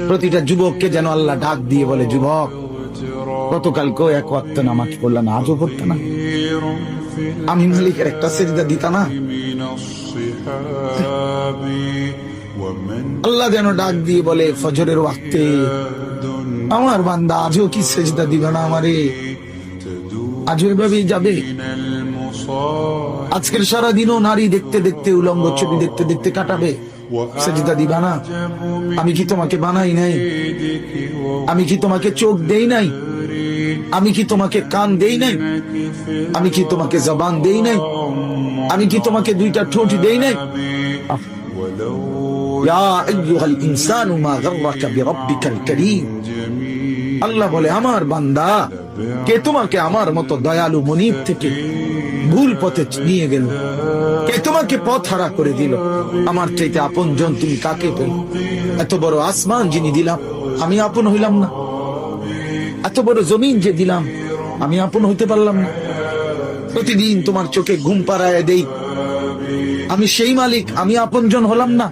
প্রতিটা যুবককে যেন আল্লাহ ডাক দিয়ে বলে, যুবক গতকালকেও এক ওয়াক্ত নামাজ পড়লা না, আজও পড়তা না? আমি মালিকের একটা সেজদা দিতা না? আল্লাহ যেন ডাক দিয়ে বলে ফজরের ওয়াক্তে, আমার বান্দা আজও কি সেজদা দিবে না আমারে? আজও এভাবেই যাবে? আজকের সারাদিনও নারী দেখতে দেখতে, উলঙ্গ ছবি দেখতে দেখতে কাটাবে, সেজদা দিবা না? আমি কি তোমাকে বানাই নাই? আমি কি তোমাকে চোখ দেই নাই? আমি কি তোমাকে কান দেই নাই? আমি কি তোমাকে জবান দেই নাই? আমি কি তোমাকে দুইটা ঠোঁট দেই নাই? ইয়া আইয়ুহাল ইনসানু মা গাররাকা বিরাব্বিকাল কারীম। আল্লাহ বলে, আমার বান্দা, কে তোমাকে আমার মতো দয়ালু মনিব থেকে ভুল পথে নিয়ে গেল? কে তোমাকে পথ হারা করে দিল? আমার চাইতে আপন জন তুমি কাকে পেল? এত বড় আসমান যিনি দিলাম, আমি আপন হইলাম না? এত বড় জমিন যে দিলাম, আমি আপন হইতে পারলাম না? প্রতিদিন তোমার চোখে ঘুম পাড়ায় দেই, আমি সেই মালিক, আমি আপন জন হলাম না?